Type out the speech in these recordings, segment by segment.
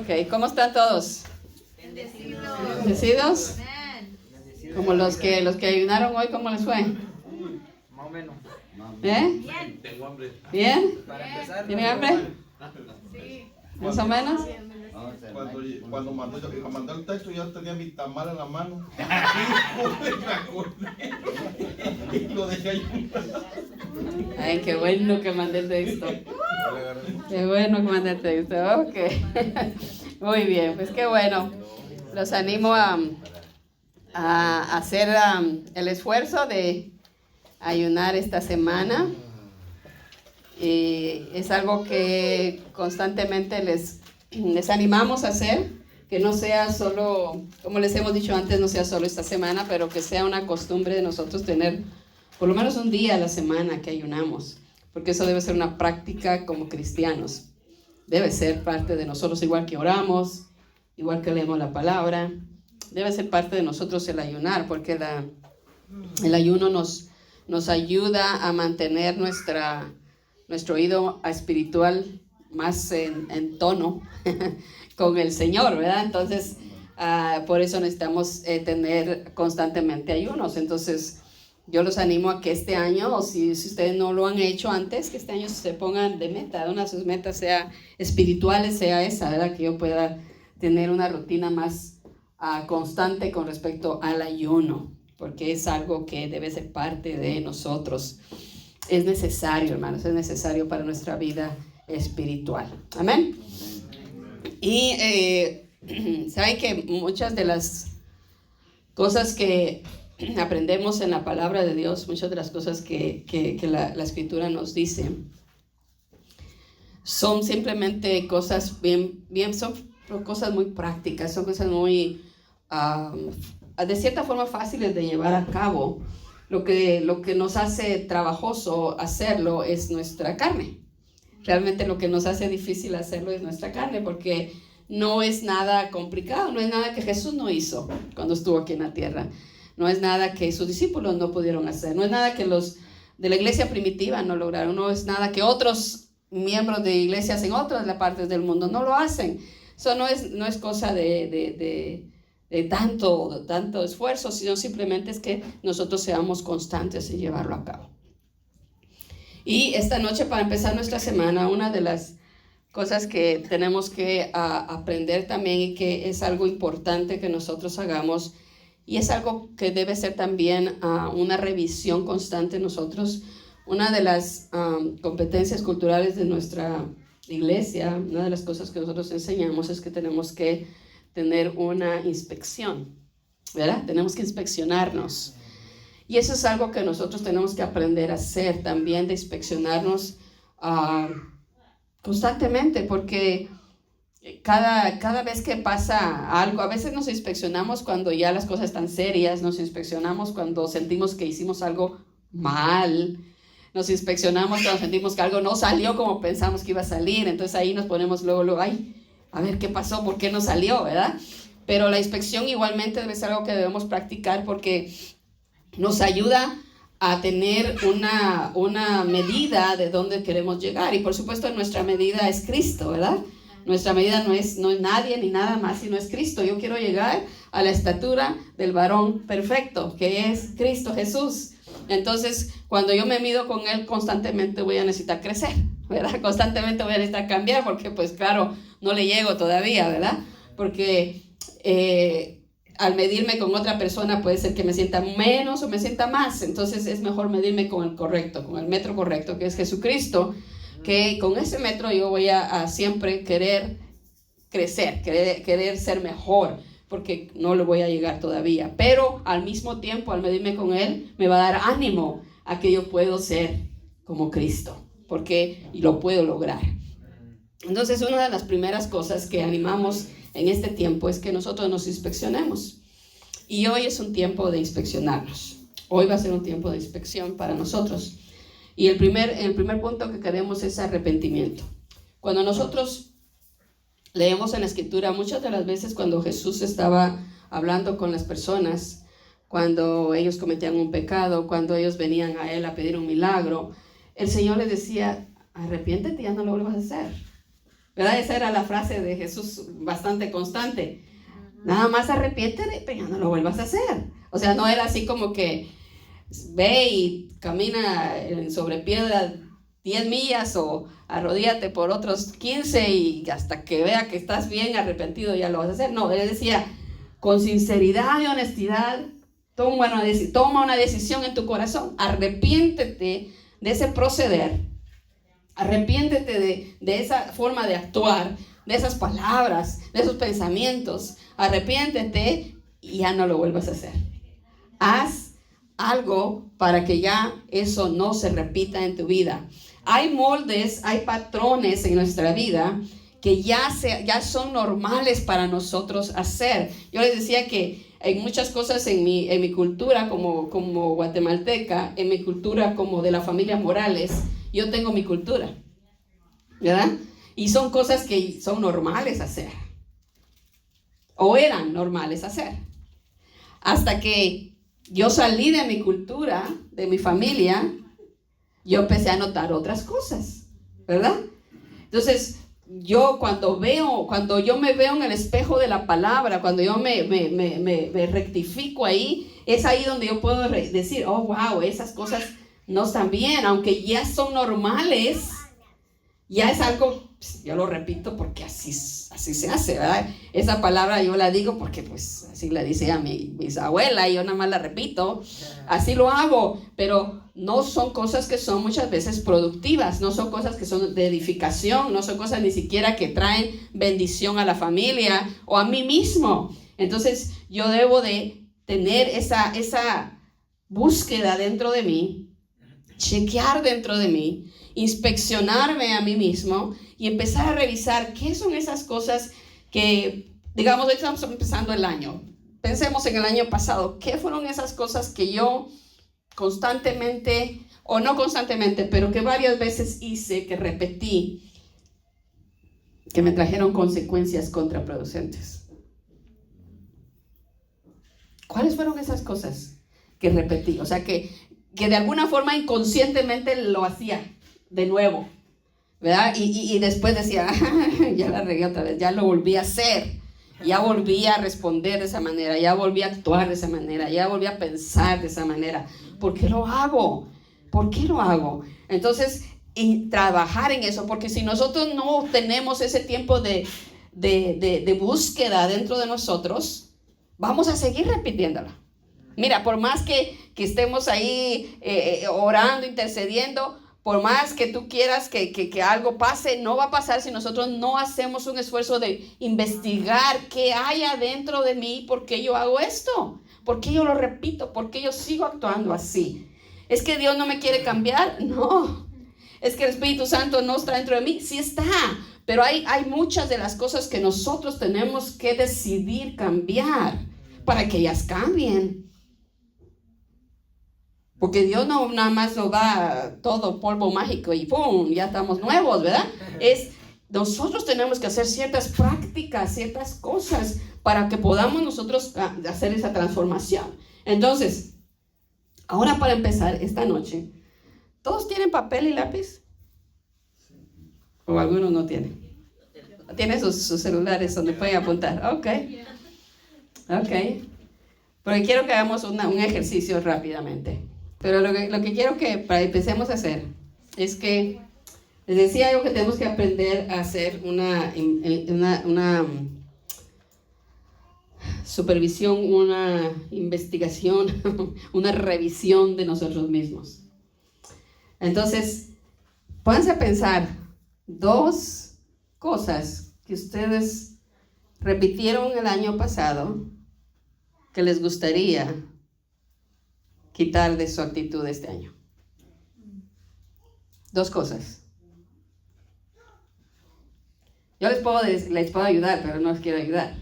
Ok, ¿cómo están todos? Bendecidos. ¿Bendecidos? Amén. Como los que ayunaron hoy, ¿cómo les fue? Más o menos. Bien. Tengo hambre. ¿Bien? Para empezar. ¿Tienen hambre? Sí. ¿Más o menos? Cuando mandó el texto, yo tenía mi tamal en la mano. Y lo dejé ahí. Ay, qué bueno que mandé el texto. Qué bueno que mandé el texto. Ok. Muy bien, pues qué bueno. Los animo a hacer el esfuerzo de ayunar esta semana. Y es algo que constantemente les animamos a hacer, que no sea solo, como les hemos dicho antes, no sea solo esta semana, pero que sea una costumbre de nosotros tener por lo menos un día a la semana que ayunamos, porque eso debe ser una práctica como cristianos, debe ser parte de nosotros, igual que oramos, igual que leemos la palabra, debe ser parte de nosotros el ayunar, porque el ayuno nos ayuda a mantener nuestro oído espiritual más en tono con el Señor, ¿verdad? Entonces, por eso necesitamos tener constantemente ayunos. Entonces, yo los animo a que este año, o si ustedes no lo han hecho antes, que este año se pongan de meta, una de sus metas sea espirituales, sea esa, ¿verdad? Que yo pueda tener una rutina más constante con respecto al ayuno, porque es algo que debe ser parte de nosotros. Es necesario, hermanos, es necesario para nuestra vida espiritual. Amén. Y saben que muchas de las cosas que aprendemos en la palabra de Dios, muchas de las cosas que la Escritura nos dice, son simplemente cosas son cosas muy prácticas, son cosas muy, de cierta forma, fáciles de llevar a cabo. Lo que nos hace trabajoso hacerlo es nuestra carne. Realmente lo que nos hace difícil hacerlo es nuestra carne, porque no es nada complicado, no es nada que Jesús no hizo cuando estuvo aquí en la tierra, no es nada que sus discípulos no pudieron hacer, no es nada que los de la iglesia primitiva no lograron, no es nada que otros miembros de iglesias en otras partes del mundo no lo hacen. Eso no es cosa de tanto esfuerzo, sino simplemente es que nosotros seamos constantes en llevarlo a cabo. Y esta noche, para empezar nuestra semana, una de las cosas que tenemos que aprender también, y que es algo importante que nosotros hagamos, y es algo que debe ser también una revisión constante en nosotros. Una de las competencias culturales de nuestra iglesia, una de las cosas que nosotros enseñamos es que tenemos que tener una inspección, ¿verdad? Tenemos que inspeccionarnos. Y eso es algo que nosotros tenemos que aprender a hacer también, de inspeccionarnos constantemente, porque cada vez que pasa algo, a veces nos inspeccionamos cuando ya las cosas están serias, nos inspeccionamos cuando sentimos que hicimos algo mal, nos inspeccionamos cuando sentimos que algo no salió como pensamos que iba a salir, entonces ahí nos ponemos luego, ay, a ver qué pasó, por qué no salió, ¿verdad? Pero la inspección igualmente debe ser algo que debemos practicar, porque nos ayuda a tener una medida de dónde queremos llegar. Y por supuesto nuestra medida es Cristo, ¿verdad? Nuestra medida no es nadie ni nada más, sino es Cristo. Yo quiero llegar a la estatura del varón perfecto, que es Cristo Jesús. Entonces, cuando yo me mido con Él, constantemente voy a necesitar crecer, ¿verdad? Constantemente voy a necesitar cambiar, porque pues claro, no le llego todavía, ¿verdad? Porque al medirme con otra persona puede ser que me sienta menos o me sienta más. Entonces es mejor medirme con el correcto, con el metro correcto, que es Jesucristo, que con ese metro yo voy a siempre querer crecer, querer ser mejor, porque no lo voy a llegar todavía. Pero al mismo tiempo, al medirme con Él, me va a dar ánimo a que yo puedo ser como Cristo, y lo puedo lograr. Entonces, una de las primeras cosas que animamos en este tiempo es que nosotros nos inspeccionemos. Y hoy es un tiempo de inspeccionarnos. Hoy va a ser un tiempo de inspección para nosotros. Y el primer punto que queremos es arrepentimiento. Cuando nosotros leemos en la Escritura, muchas de las veces cuando Jesús estaba hablando con las personas, cuando ellos cometían un pecado, cuando ellos venían a Él a pedir un milagro, el Señor les decía, arrepiéntete, ya no lo vuelvas a hacer. ¿verdad? Esa era la frase de Jesús bastante constante. Nada más arrepiéntete, pero ya no lo vuelvas a hacer. O sea, no era así como que ve y camina sobre piedra 10 millas o arrodíllate por otros 15 y hasta que vea que estás bien arrepentido ya lo vas a hacer. No, él decía, con sinceridad y honestidad, toma una decisión en tu corazón. Arrepiéntete de ese proceder. Arrepiéntete de esa forma de actuar, de esas palabras, de esos pensamientos. Arrepiéntete y ya no lo vuelvas a hacer. Haz algo para que ya eso no se repita en tu vida. Hay moldes, hay patrones en nuestra vida que ya son normales para nosotros hacer. Yo les decía que hay muchas cosas en mi cultura como guatemalteca, en mi cultura como de la familia Morales, yo tengo mi cultura, ¿verdad? Y son cosas que son normales hacer. O eran normales hacer. Hasta que yo salí de mi cultura, de mi familia, yo empecé a notar otras cosas, ¿verdad? Entonces, cuando yo me veo en el espejo de la palabra, cuando yo me rectifico ahí, es ahí donde yo puedo decir, oh, wow, esas cosas no están bien, aunque ya son normales, ya es algo, yo lo repito porque así se hace, ¿verdad? Esa palabra yo la digo porque pues así la dice a mi bisabuela y yo nada más la repito, así lo hago, pero no son cosas que son muchas veces productivas, no son cosas que son de edificación, no son cosas ni siquiera que traen bendición a la familia o a mí mismo. Entonces yo debo de tener esa búsqueda dentro de mí, chequear dentro de mí, inspeccionarme a mí mismo y empezar a revisar qué son esas cosas que, digamos, hoy estamos empezando el año. Pensemos en el año pasado, ¿qué fueron esas cosas que yo constantemente, o no constantemente, pero que varias veces hice, que repetí, que me trajeron consecuencias contraproducentes? ¿Cuáles fueron esas cosas que repetí? O sea, que de alguna forma inconscientemente lo hacía de nuevo, ¿verdad? Y después decía, ya la regué otra vez, ya lo volví a hacer, ya volví a responder de esa manera, ya volví a actuar de esa manera, ya volví a pensar de esa manera. ¿Por qué lo hago? ¿Por qué lo hago? Entonces, y trabajar en eso, porque si nosotros no tenemos ese tiempo de búsqueda dentro de nosotros, vamos a seguir repitiéndola. Mira, por más que estemos ahí orando, intercediendo, por más que tú quieras que algo pase, no va a pasar si nosotros no hacemos un esfuerzo de investigar qué hay adentro de mí, por qué yo hago esto, por qué yo lo repito, por qué yo sigo actuando así. ¿Es que Dios no me quiere cambiar? No. ¿Es que el Espíritu Santo no está dentro de mí? Sí está. Pero hay muchas de las cosas que nosotros tenemos que decidir cambiar para que ellas cambien. Porque Dios no nada más nos da todo polvo mágico y ¡pum! Ya estamos nuevos, ¿verdad? Nosotros tenemos que hacer ciertas prácticas, ciertas cosas para que podamos nosotros hacer esa transformación. Entonces, ahora para empezar esta noche, ¿todos tienen papel y lápiz? ¿O algunos no tienen? ¿Tienen sus celulares donde pueden apuntar? Ok. Pero quiero que hagamos un ejercicio rápidamente. Pero lo que quiero que empecemos a hacer es que, les decía yo que tenemos que aprender a hacer una supervisión, una investigación, una revisión de nosotros mismos. Entonces, pónganse a pensar 2 cosas que ustedes repitieron el año pasado que les gustaría quitar de su actitud este año. 2 cosas. Yo les puedo ayudar, pero no les quiero ayudar.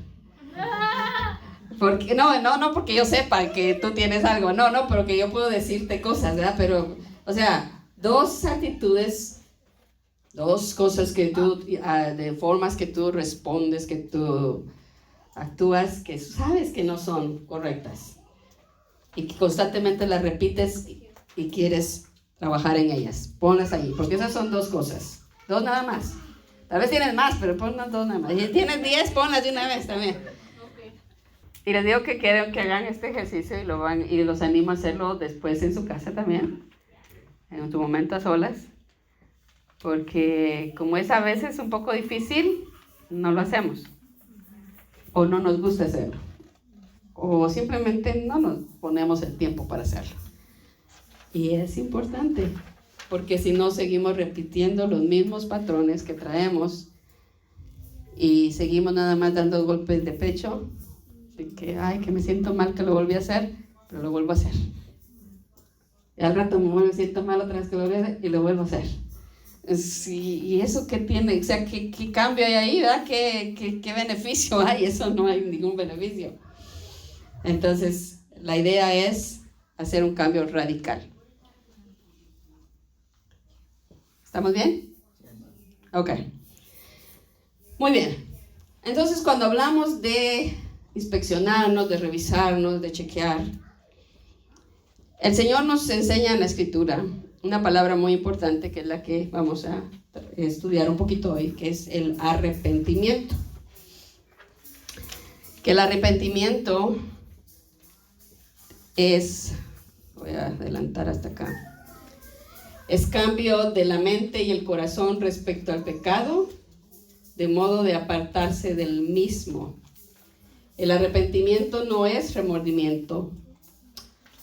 Porque, no porque yo sepa que tú tienes algo, no, pero que yo puedo decirte cosas, ¿verdad? Pero, o sea, 2 actitudes, 2 cosas que tú, de formas que tú respondes, que tú actúas, que sabes que no son correctas. Y que constantemente las repites y quieres trabajar en ellas. Ponlas ahí, porque esas son 2 cosas. 2 nada más. Tal vez tienes más, pero pon las 2 nada más. Si tienes 10, ponlas de una vez también. Y les digo que quiero que hagan este ejercicio y los animo a hacerlo después en su casa también, en tu momento a solas, porque como es a veces un poco difícil, no lo hacemos, o no nos gusta hacerlo, o simplemente no nos ponemos el tiempo para hacerlo. Y es importante, porque si no seguimos repitiendo los mismos patrones que traemos y seguimos nada más dando golpes de pecho, de que, ay, que me siento mal que lo volví a hacer, pero lo vuelvo a hacer. Y al rato me siento mal otra vez que lo volví a hacer y lo vuelvo a hacer. Sí, y eso que tiene, o sea, ¿qué cambio hay ahí, verdad? ¿Qué beneficio hay? Eso no hay ningún beneficio. Entonces, la idea es hacer un cambio radical. ¿Estamos bien? Ok. Muy bien. Entonces, cuando hablamos de inspeccionarnos, de revisarnos, de chequear, el Señor nos enseña en la Escritura una palabra muy importante, que es la que vamos a estudiar un poquito hoy, que es el arrepentimiento. Que el arrepentimiento es, voy a adelantar hasta acá, es cambio de la mente y el corazón respecto al pecado, de modo de apartarse del mismo. El arrepentimiento no es remordimiento.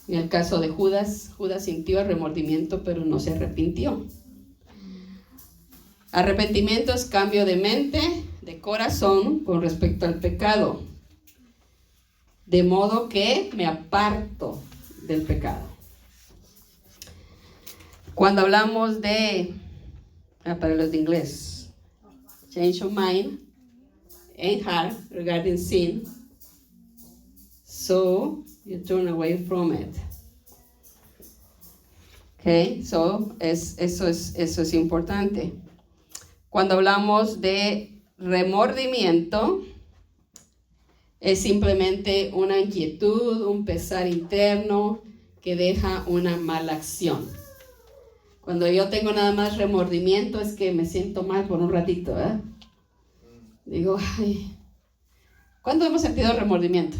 En el caso de Judas sintió el remordimiento, pero no se arrepintió. Arrepentimiento es cambio de mente, de corazón con respecto al pecado, de modo que me aparto del pecado. Cuando hablamos de, para los de inglés, change your mind and heart regarding sin, so you turn away from it. Okay, so eso es importante. Cuando hablamos de remordimiento, es simplemente una inquietud, un pesar interno que deja una mala acción. Cuando yo tengo nada más remordimiento, es que me siento mal por un ratito, ¿eh? Digo, ay, ¿cuándo hemos sentido remordimiento?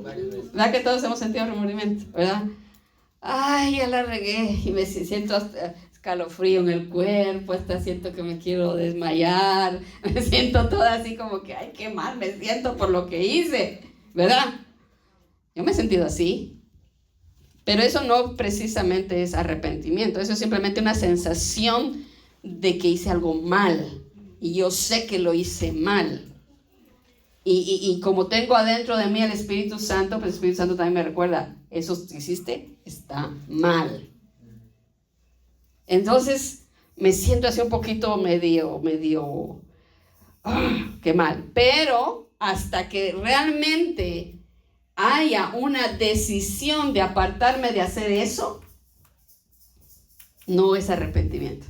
¿Verdad que todos hemos sentido remordimiento? ¿Verdad? Ay, ya la regué y me siento hasta escalofrío en el cuerpo, hasta siento que me quiero desmayar, me siento toda así como que, ay, qué mal me siento por lo que hice, ¿verdad? Yo me he sentido así, pero eso no precisamente es arrepentimiento, eso es simplemente una sensación de que hice algo mal y yo sé que lo hice mal. Y como tengo adentro de mí el Espíritu Santo, pues el Espíritu Santo también me recuerda, eso que hiciste está mal. Entonces me siento así un poquito medio, qué mal. Pero hasta que realmente haya una decisión de apartarme de hacer eso, no es arrepentimiento.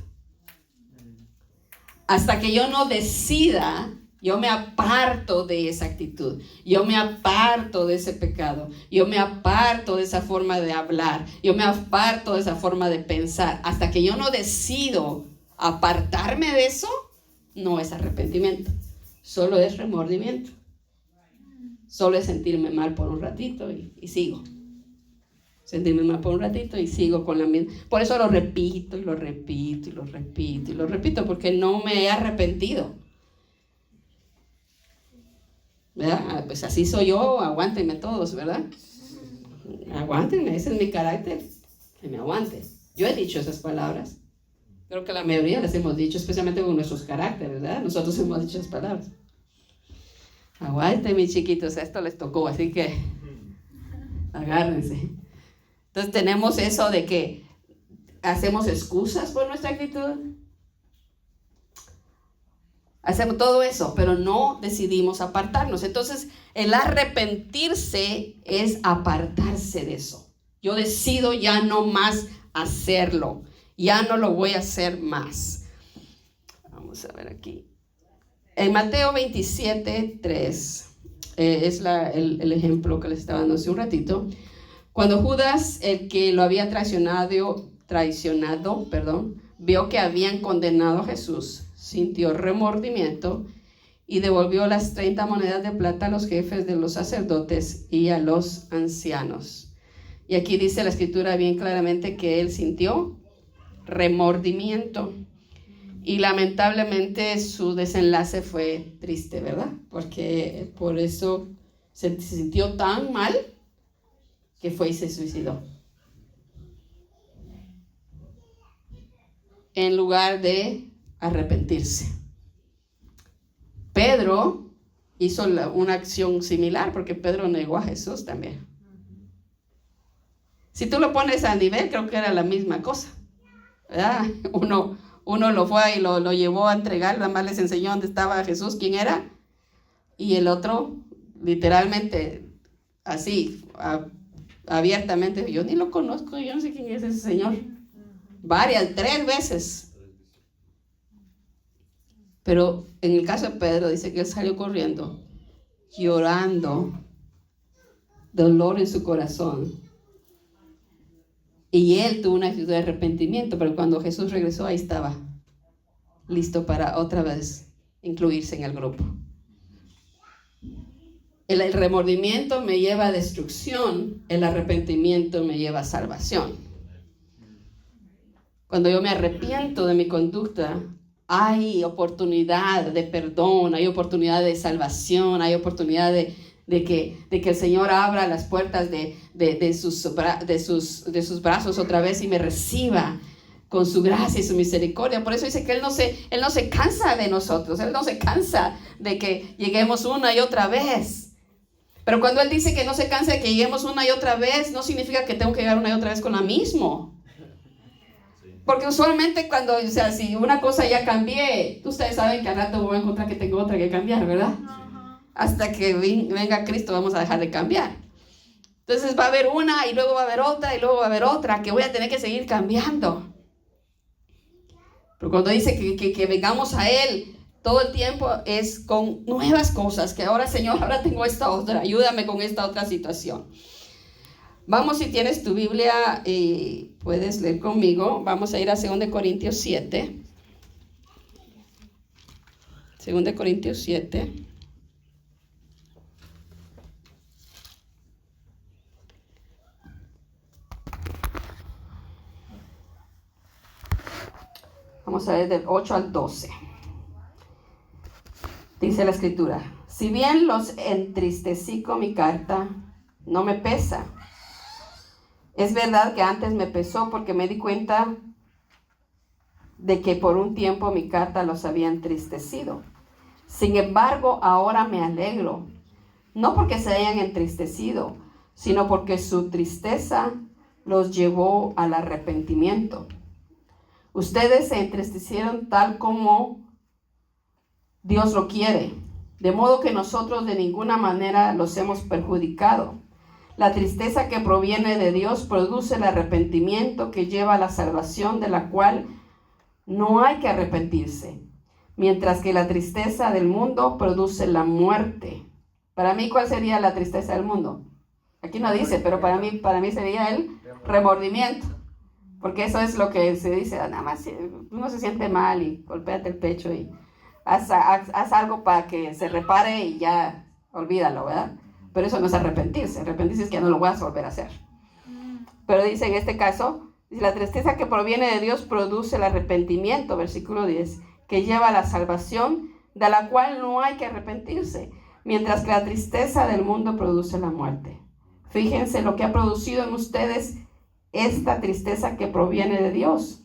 Hasta que yo no decida, yo me aparto de esa actitud, yo me aparto de ese pecado, yo me aparto de esa forma de hablar, yo me aparto de esa forma de pensar. Hasta que yo no decido apartarme de eso, no es arrepentimiento, solo es remordimiento. Solo es sentirme mal por un ratito y sigo. Sentirme mal por un ratito y sigo con la misma. Por eso lo repito y lo repito y lo repito y lo repito, porque no me he arrepentido. ¿Verdad? Pues así soy yo, aguántenme todos, ¿verdad? Aguántenme, ese es mi carácter, que me aguanten. Yo he dicho esas palabras, creo que la mayoría las hemos dicho, especialmente con nuestros caracteres, ¿verdad? Nosotros hemos dicho esas palabras. Aguanten, mis chiquitos, esto les tocó, así que agárrense. Entonces tenemos eso de que hacemos excusas por nuestra actitud. Hacemos todo eso, pero no decidimos apartarnos. Entonces, el arrepentirse es apartarse de eso. Yo decido ya no más hacerlo. Ya no lo voy a hacer más. Vamos a ver aquí. En Mateo 27:3 es el ejemplo que les estaba dando hace un ratito. Cuando Judas, el que lo había traicionado, vio que habían condenado a Jesús, sintió remordimiento y devolvió las 30 monedas de plata a los jefes de los sacerdotes y a los ancianos. Y aquí dice la escritura bien claramente que él sintió remordimiento. Y lamentablemente su desenlace fue triste, ¿verdad? Porque por eso se sintió tan mal que fue y se suicidó. En lugar de arrepentirse. Pedro hizo una acción similar porque Pedro negó a Jesús también. Si tú lo pones a nivel, creo que era la misma cosa, ¿verdad? Uno lo fue y lo llevó a entregar, nada más les enseñó dónde estaba Jesús, quién era, y el otro, literalmente, así, abiertamente, yo ni lo conozco, yo no sé quién es ese señor. 3 veces. Pero en el caso de Pedro, dice que él salió corriendo, llorando, dolor en su corazón. Y él tuvo una actitud de arrepentimiento, pero cuando Jesús regresó, ahí estaba, listo para otra vez incluirse en el grupo. El remordimiento me lleva a destrucción, el arrepentimiento me lleva a salvación. Cuando yo me arrepiento de mi conducta, hay oportunidad de perdón, hay oportunidad de salvación, hay oportunidad de que el Señor abra las puertas de sus brazos otra vez y me reciba con su gracia y su misericordia. Por eso dice que Él no se cansa de nosotros, Él no se cansa de que lleguemos una y otra vez. Pero cuando Él dice que no se cansa de que lleguemos una y otra vez, no significa que tengo que llegar una y otra vez con la misma. Porque usualmente si una cosa ya cambié, ustedes saben que al rato voy a encontrar que tengo otra que cambiar, ¿verdad? Hasta que venga Cristo vamos a dejar de cambiar. Entonces va a haber una y luego va a haber otra y luego va a haber otra que voy a tener que seguir cambiando. Pero cuando dice que vengamos a Él todo el tiempo es con nuevas cosas, que ahora Señor, ahora tengo esta otra, ayúdame con esta otra situación. Vamos, si tienes tu Biblia y puedes leer conmigo, vamos a ir a 2 Corintios 7. 2 Corintios 7. Vamos a ver del 8 al 12. Dice la escritura: si bien los entristecí con mi carta, no me pesa. Es verdad que antes me pesó porque me di cuenta de que por un tiempo mi carta los había entristecido. Sin embargo, ahora me alegro, no porque se hayan entristecido, sino porque su tristeza los llevó al arrepentimiento. Ustedes se entristecieron tal como Dios lo quiere, de modo que nosotros de ninguna manera los hemos perjudicado. La tristeza que proviene de Dios produce el arrepentimiento que lleva a la salvación, de la cual no hay que arrepentirse, mientras que la tristeza del mundo produce la muerte. Para mí, ¿cuál sería la tristeza del mundo? Aquí no dice, pero para mí sería el remordimiento, porque eso es lo que se dice, nada más uno se siente mal y golpéate el pecho y haz algo para que se repare y ya olvídalo, ¿verdad? Pero eso no es arrepentirse. Arrepentirse es que ya no lo voy a volver a hacer. Pero dice en este caso, la tristeza que proviene de Dios produce el arrepentimiento, versículo 10, que lleva a la salvación, de la cual no hay que arrepentirse, mientras que la tristeza del mundo produce la muerte. Fíjense lo que ha producido en ustedes esta tristeza que proviene de Dios.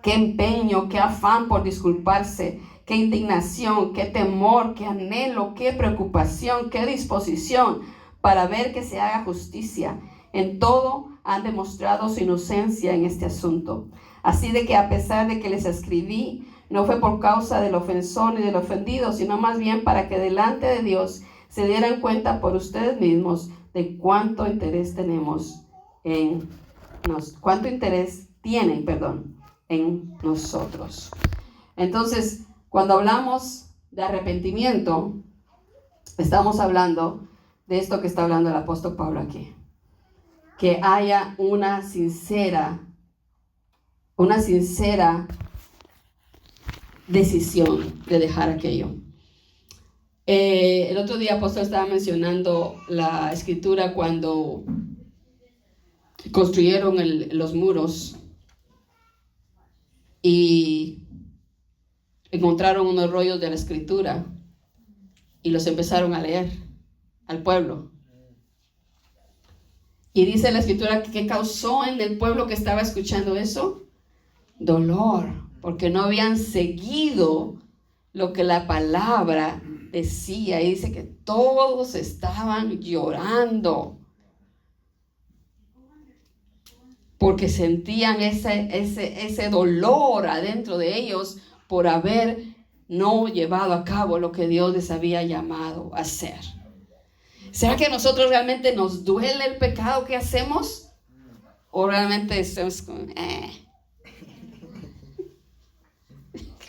Qué empeño, qué afán por disculparse, qué indignación, qué temor, qué anhelo, qué preocupación, qué disposición para ver que se haga justicia. En todo han demostrado su inocencia en este asunto. Así de que a pesar de que les escribí, no fue por causa del ofensor ni del ofendido, sino más bien para que delante de Dios se dieran cuenta por ustedes mismos de cuánto interés tienen en nosotros. Entonces, cuando hablamos de arrepentimiento, estamos hablando de esto que está hablando el apóstol Pablo aquí. Que haya una sincera decisión de dejar aquello. El otro día apóstol estaba mencionando la escritura cuando construyeron los muros y encontraron unos rollos de la escritura y los empezaron a leer al pueblo. Y dice la escritura que causó en el pueblo que estaba escuchando eso dolor, porque no habían seguido lo que la palabra decía. Y dice que todos estaban llorando porque sentían ese dolor adentro de ellos por haber no llevado a cabo lo que Dios les había llamado a hacer. ¿Será que a nosotros realmente nos duele el pecado que hacemos? ¿O realmente estamos como,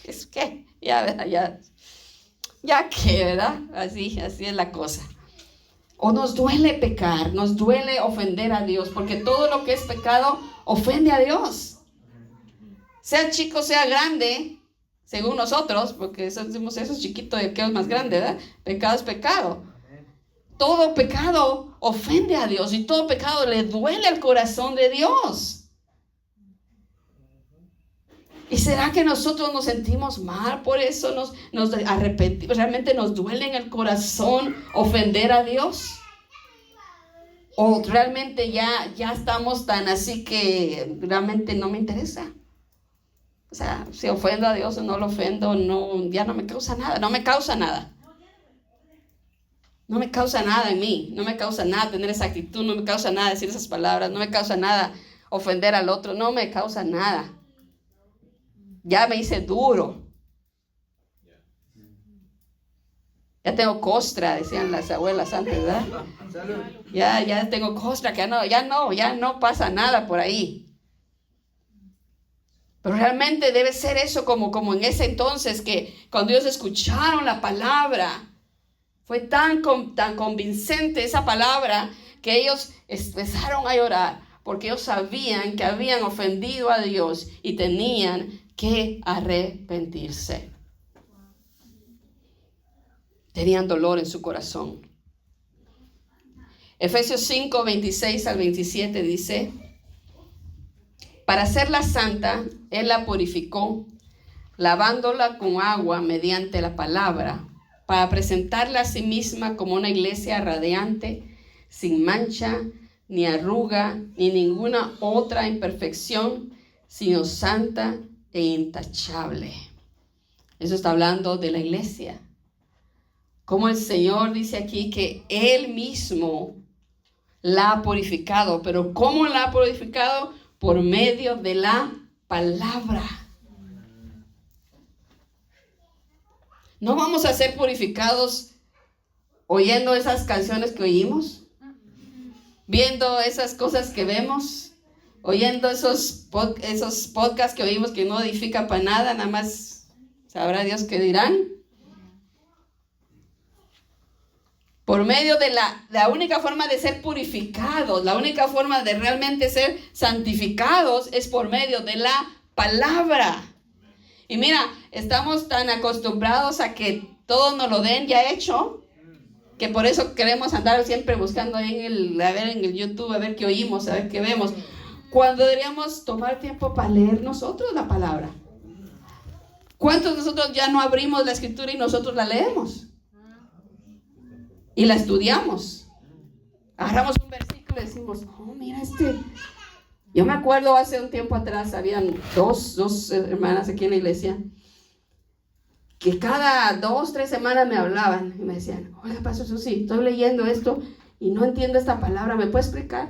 es que, ya que, ¿verdad? Así es la cosa. O nos duele pecar, nos duele ofender a Dios, porque todo lo que es pecado ofende a Dios. Sea chico, sea grande, según nosotros, porque decimos eso es chiquito y aquello es más grande, ¿verdad? Pecado es pecado. Todo pecado ofende a Dios y todo pecado le duele al corazón de Dios. ¿Y será que nosotros nos sentimos mal por eso? Nos arrepentimos, realmente nos duele en el corazón ofender a Dios. O realmente ya estamos tan así que realmente no me interesa. O sea, si ofendo a Dios o no lo ofendo, ya no me causa nada, no me causa nada. No me causa nada en mí, no me causa nada tener esa actitud, no me causa nada decir esas palabras, no me causa nada ofender al otro, no me causa nada. Ya me hice duro. Ya tengo costra, decían las abuelas antes, ¿verdad? Ya tengo costra, que ya no pasa nada por ahí. Pero realmente debe ser eso como en ese entonces que cuando ellos escucharon la palabra, fue tan convincente esa palabra que ellos empezaron a llorar porque ellos sabían que habían ofendido a Dios y tenían que arrepentirse. Tenían dolor en su corazón. Efesios 5, 26 al 27 dice: para hacerla santa, Él la purificó, lavándola con agua mediante la palabra, para presentarla a sí misma como una iglesia radiante, sin mancha, ni arruga, ni ninguna otra imperfección, sino santa e intachable. Eso está hablando de la iglesia. Como el Señor dice aquí que Él mismo la ha purificado. Pero ¿cómo la ha purificado? Por medio de la palabra. ¿No vamos a ser purificados oyendo esas canciones que oímos? Viendo esas cosas que vemos, oyendo esos podcasts que oímos que no edifican para nada, nada más sabrá Dios qué dirán. Por medio de la única forma de ser purificados, la única forma de realmente ser santificados es por medio de la palabra. Y mira, estamos tan acostumbrados a que todo nos lo den ya hecho, que por eso queremos andar siempre buscando ahí en el YouTube, a ver qué oímos, a ver qué vemos, cuando deberíamos tomar tiempo para leer nosotros la palabra. ¿Cuántos de nosotros ya no abrimos la escritura y nosotros la leemos? Y la estudiamos. Agarramos un versículo y decimos, oh, mira Yo me acuerdo hace un tiempo atrás, habían dos hermanas aquí en la iglesia, que cada 2-3 semanas me hablaban y me decían, oiga, pastor Susi, estoy leyendo esto y no entiendo esta palabra, ¿me puede explicar?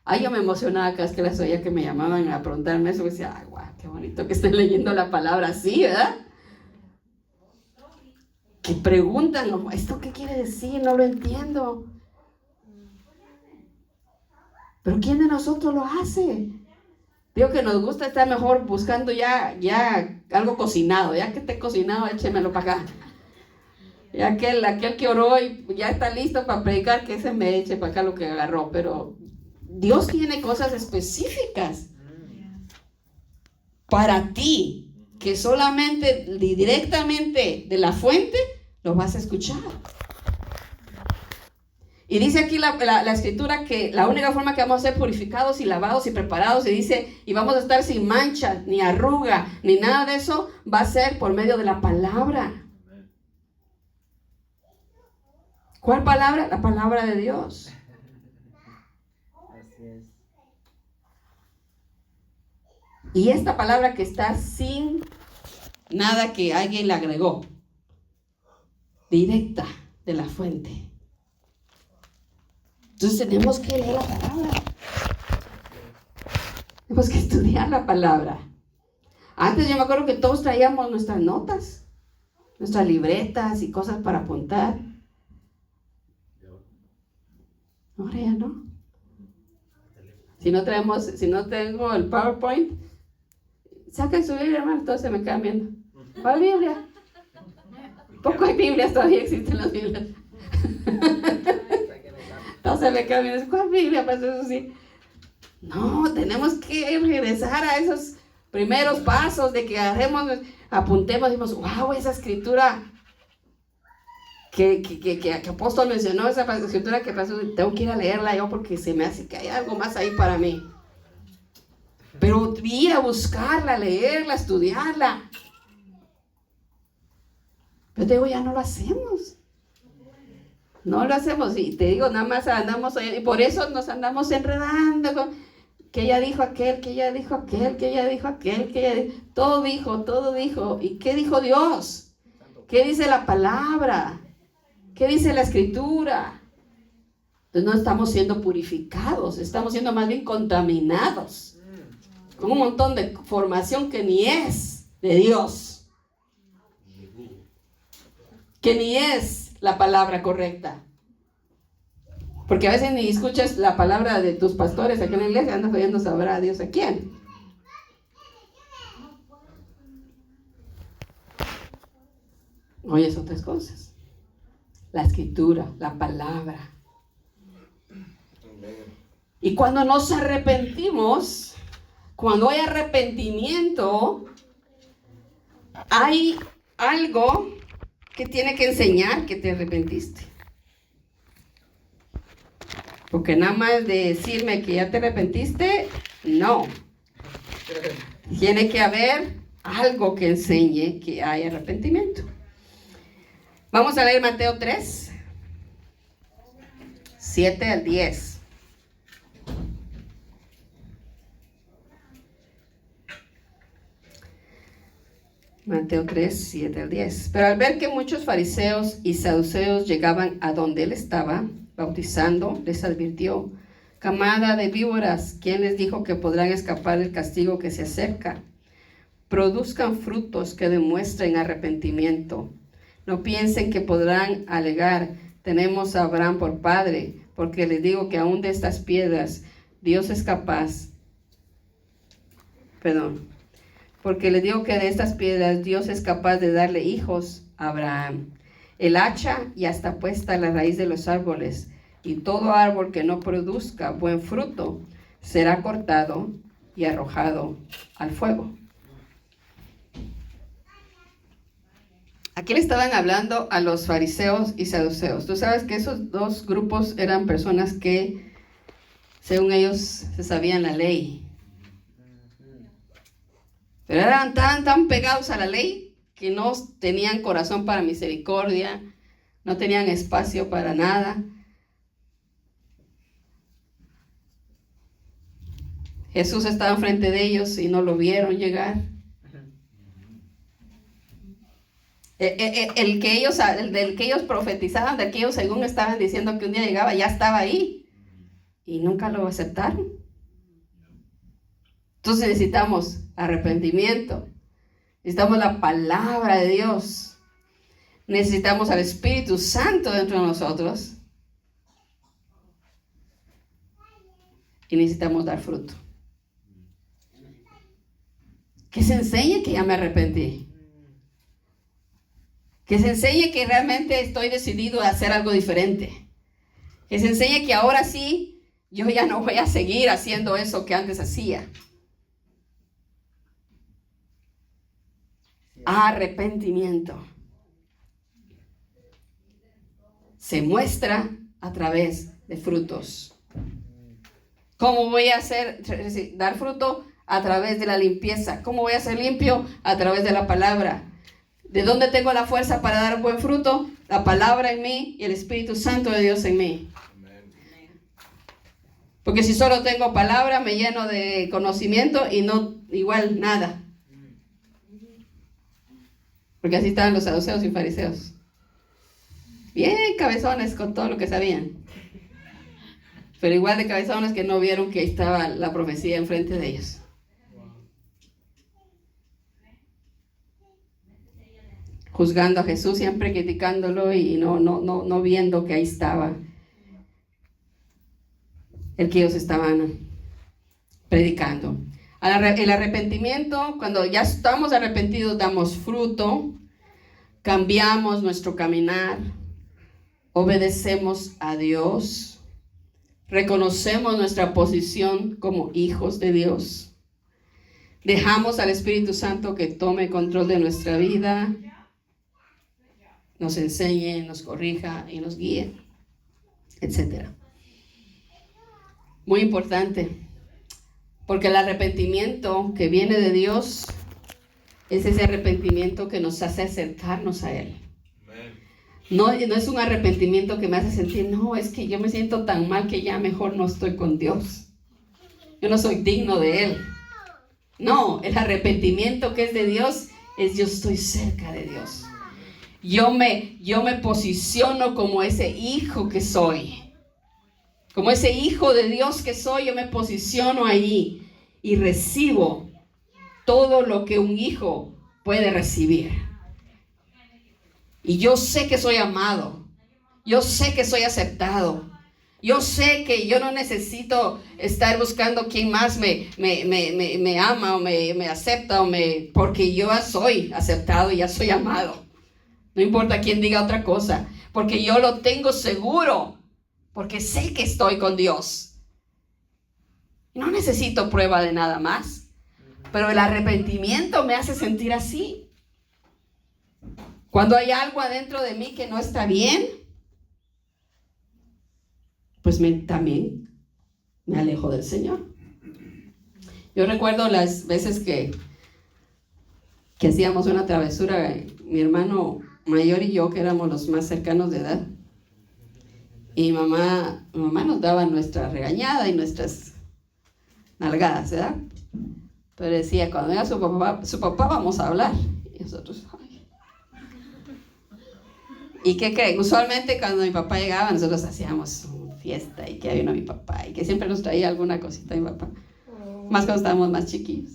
Ay, yo me emocionaba cada vez que las oía que me llamaban a preguntarme eso, y decía, ay, guau, qué bonito que estén leyendo la palabra así, ¿verdad? Que preguntan, ¿esto qué quiere decir? No lo entiendo. Pero ¿quién de nosotros lo hace? Digo que nos gusta estar mejor buscando ya algo cocinado. Ya que esté cocinado, échemelo para acá. Y aquel que oró y ya está listo para predicar, que ese me eche para acá lo que agarró. Pero Dios tiene cosas específicas para ti. que solamente directamente de la fuente lo vas a escuchar. Y dice aquí la escritura que la única forma que vamos a ser purificados y lavados y preparados, y dice, y vamos a estar sin mancha, ni arruga, ni nada de eso, va a ser por medio de la palabra. ¿Cuál palabra? La palabra de Dios. Así es. Y esta palabra que está sin nada que alguien le agregó, directa de la fuente. Entonces tenemos que leer la palabra. Tenemos que estudiar la palabra. Antes yo me acuerdo que todos traíamos nuestras notas, nuestras libretas y cosas para apuntar. Ahora ya no. Si no tengo el PowerPoint, saquen su Biblia, hermano, todos se me quedan viendo. ¿Cuál Biblia? Poco hay Biblias, todavía existen las Biblias. Entonces me quedan viendo, ¿cuál Biblia? Pues eso sí. No, tenemos que regresar a esos primeros pasos de que apuntemos, decimos, wow, esa escritura que apóstol mencionó, esa escritura que pasó, tengo que ir a leerla yo porque se me hace que hay algo más ahí para mí. Pero ir a buscarla, leerla, estudiarla. Pero te digo, ya no lo hacemos. No lo hacemos, y te digo, nada más andamos, y por eso nos andamos enredando con que ella dijo aquel, que ella dijo aquel, que ella dijo aquel, que ella dijo, todo dijo. ¿Y qué dijo Dios? ¿Qué dice la palabra? ¿Qué dice la escritura? Entonces no estamos siendo purificados, estamos siendo más bien contaminados con un montón de formación que ni es de Dios, que ni es la palabra correcta. Porque a veces ni escuchas la palabra de tus pastores aquí en la iglesia, andas oyendo sabrá Dios a quién. Oyes otras cosas. La escritura, la palabra. Y cuando nos arrepentimos, cuando hay arrepentimiento, hay algo que tiene que enseñar que te arrepentiste. Porque nada más de decirme que ya te arrepentiste, no. Tiene que haber algo que enseñe que hay arrepentimiento. Vamos a leer Mateo 3, 7 al 10. Mateo 3, 7 al 10. Pero al ver que muchos fariseos y saduceos llegaban a donde él estaba bautizando, les advirtió: camada de víboras, ¿quién les dijo que podrán escapar del castigo que se acerca? Produzcan frutos que demuestren arrepentimiento. No piensen que podrán alegar: tenemos a Abraham por padre, porque les digo que aún de estas piedras Dios es capaz. Porque les digo que de estas piedras Dios es capaz de darle hijos a Abraham. El hacha ya está puesta a la raíz de los árboles, y todo árbol que no produzca buen fruto será cortado y arrojado al fuego. Aquí le estaban hablando a los fariseos y saduceos. Tú sabes que esos dos grupos eran personas que, según ellos, se sabían la ley. Pero eran tan pegados a la ley que no tenían corazón para misericordia, no tenían espacio para nada. Jesús estaba enfrente de ellos y no lo vieron llegar. Del que ellos profetizaban, del que ellos según estaban diciendo que un día llegaba, ya estaba ahí. Y nunca lo aceptaron. Entonces necesitamos arrepentimiento. Necesitamos la palabra de Dios. Necesitamos al Espíritu Santo dentro de nosotros. Y necesitamos dar fruto. Que se enseñe que ya me arrepentí. Que se enseñe que realmente estoy decidido a hacer algo diferente. Que se enseñe que ahora sí, yo ya no voy a seguir haciendo eso que antes hacía. Arrepentimiento. Se muestra a través de frutos. ¿Cómo voy a dar fruto? A través de la limpieza. ¿Cómo voy a ser limpio? A través de la palabra. ¿De dónde tengo la fuerza para dar buen fruto? La palabra en mí y el Espíritu Santo de Dios en mí. Porque si solo tengo palabra, me lleno de conocimiento y no igual nada. Porque así estaban los saduceos y fariseos. Bien cabezones con todo lo que sabían. Pero igual de cabezones que no vieron que estaba la profecía enfrente de ellos. Juzgando a Jesús, siempre criticándolo y no viendo que ahí estaba el que ellos estaban predicando. El arrepentimiento, cuando ya estamos arrepentidos, damos fruto, cambiamos nuestro caminar, obedecemos a Dios, reconocemos nuestra posición como hijos de Dios, dejamos al Espíritu Santo que tome control de nuestra vida, nos enseñe, nos corrija y nos guíe, etc. Muy importante, porque el arrepentimiento que viene de Dios es ese arrepentimiento que nos hace acercarnos a Él. No es un arrepentimiento que me hace sentir, no, es que yo me siento tan mal que ya mejor no estoy con Dios. Yo no soy digno de Él. No, el arrepentimiento que es de Dios es yo estoy cerca de Dios. Yo me posiciono como ese hijo que soy. Como ese hijo de Dios que soy, yo me posiciono allí y recibo todo lo que un hijo puede recibir. Y yo sé que soy amado. Yo sé que soy aceptado. Yo sé que yo no necesito estar buscando quién más me ama o me acepta porque yo ya soy aceptado y ya soy amado. No importa quién diga otra cosa, porque yo lo tengo seguro, porque sé que estoy con Dios. No necesito prueba de nada más, pero el arrepentimiento me hace sentir así. Cuando hay algo adentro de mí que no está bien, pues también me alejo del Señor. Yo recuerdo las veces que hacíamos una travesura, mi hermano mayor y yo, que éramos los más cercanos de edad, y mi mamá nos daba nuestra regañada y nuestras nalgadas, ¿verdad? Pero decía, cuando venga su papá vamos a hablar. Y nosotros, ay. ¿Y qué creen? Usualmente cuando mi papá llegaba, nosotros hacíamos fiesta y que vino mi papá y que siempre nos traía alguna cosita mi papá. Más cuando estábamos más chiquillos.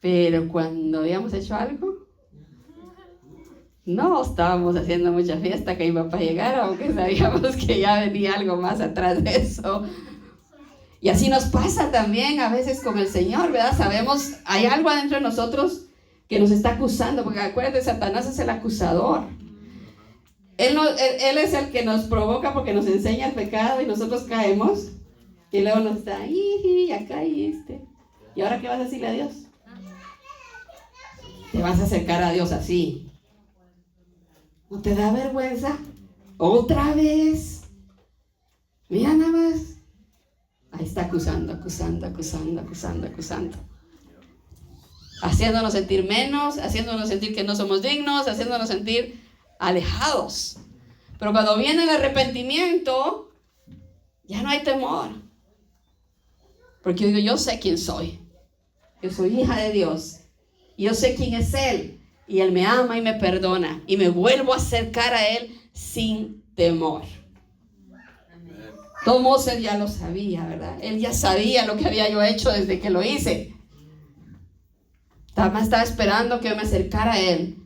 Pero cuando habíamos hecho algo, no estábamos haciendo mucha fiesta que mi papá llegara, aunque sabíamos que ya venía algo más atrás de eso. Y así nos pasa también a veces con el Señor, ¿verdad? Sabemos, hay algo adentro de nosotros que nos está acusando, porque acuérdate, Satanás es el acusador. Él es el que nos provoca porque nos enseña el pecado y nosotros caemos. Y luego nos está, ya caíste. ¿Y ahora qué vas a decirle a Dios? Te vas a acercar a Dios así. ¿No te da vergüenza? ¿Otra vez? Mira nada más. Ahí está acusando. Haciéndonos sentir menos, haciéndonos sentir que no somos dignos, haciéndonos sentir alejados. Pero cuando viene el arrepentimiento, ya no hay temor. Porque yo digo, yo sé quién soy. Yo soy hija de Dios. Y yo sé quién es Él. Y Él me ama y me perdona. Y me vuelvo a acercar a Él sin temor. Todo Moses ya lo sabía, ¿verdad? Él ya sabía lo que había yo hecho desde que lo hice. Estaba esperando que yo me acercara a Él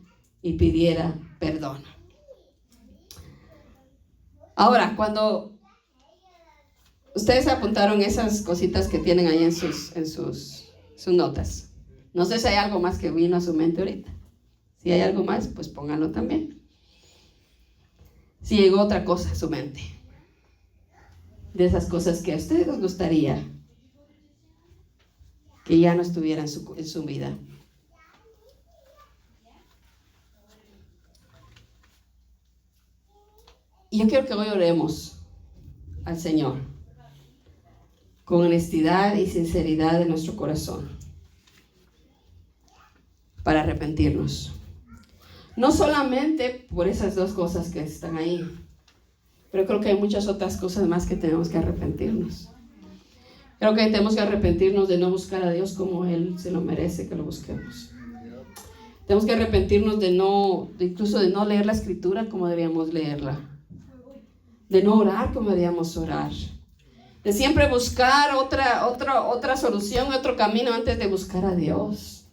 y pidiera perdón. Ahora, cuando ustedes apuntaron esas cositas que tienen ahí en sus notas, no sé si hay algo más que vino a su mente ahorita. Si hay algo más, pues pónganlo también. Si llegó otra cosa a su mente, de esas cosas que a ustedes les gustaría que ya no estuvieran en su vida. Y yo quiero que hoy oremos al Señor con honestidad y sinceridad de nuestro corazón para arrepentirnos. No solamente por esas dos cosas que están ahí, pero creo que hay muchas otras cosas más que tenemos que arrepentirnos. Creo que tenemos que arrepentirnos de no buscar a Dios como Él se lo merece que lo busquemos. Tenemos que arrepentirnos incluso de no leer la Escritura como debíamos leerla. De no orar como debíamos orar. De siempre buscar otra solución, otro camino antes de buscar a Dios.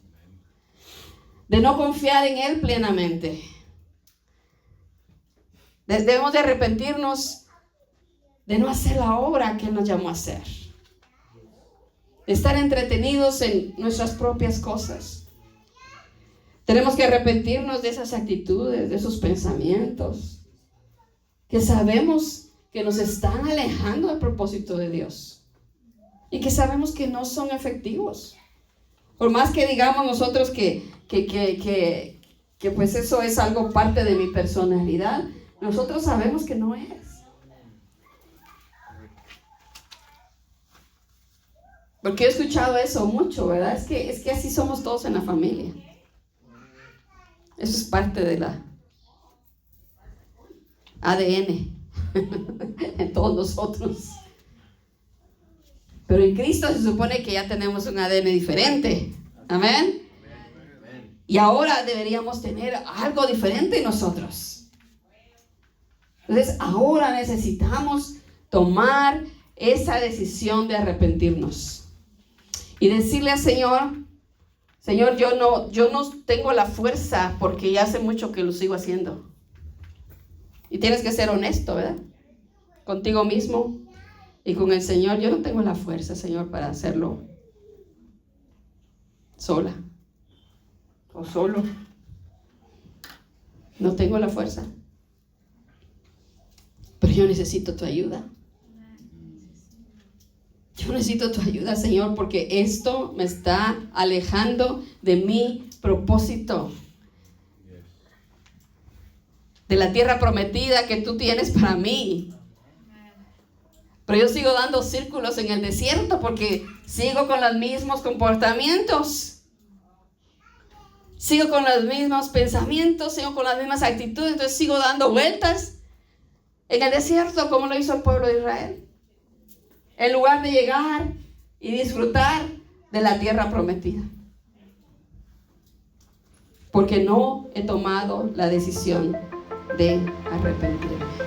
De no confiar en Él plenamente. Debemos de arrepentirnos de no hacer la obra que Él nos llamó a hacer. De estar entretenidos en nuestras propias cosas. Tenemos que arrepentirnos de esas actitudes, de esos pensamientos que sabemos que nos están alejando del propósito de Dios y que sabemos que no son efectivos. Por más que digamos nosotros que pues eso es algo parte de mi personalidad, nosotros sabemos que no es. Porque he escuchado eso mucho, ¿verdad? Es que así somos todos en la familia. Eso es parte de la ADN en todos nosotros. Pero en Cristo se supone que ya tenemos un ADN diferente. Amén. Y ahora deberíamos tener algo diferente en nosotros. Entonces ahora necesitamos tomar esa decisión de arrepentirnos. Y decirle al Señor, Señor, yo no tengo la fuerza porque ya hace mucho que lo sigo haciendo. Y tienes que ser honesto, ¿verdad? Contigo mismo y con el Señor. Yo no tengo la fuerza, Señor, para hacerlo sola o solo. No tengo la fuerza. Pero yo necesito tu ayuda. Yo necesito tu ayuda, Señor, porque esto me está alejando de mi propósito. De la tierra prometida que tú tienes para mí. Pero yo sigo dando círculos en el desierto porque sigo con los mismos comportamientos. Sigo con los mismos pensamientos, sigo con las mismas actitudes, entonces sigo dando vueltas en el desierto como lo hizo el pueblo de Israel. En lugar de llegar y disfrutar de la tierra prometida. Porque no he tomado la decisión de arrepentirme.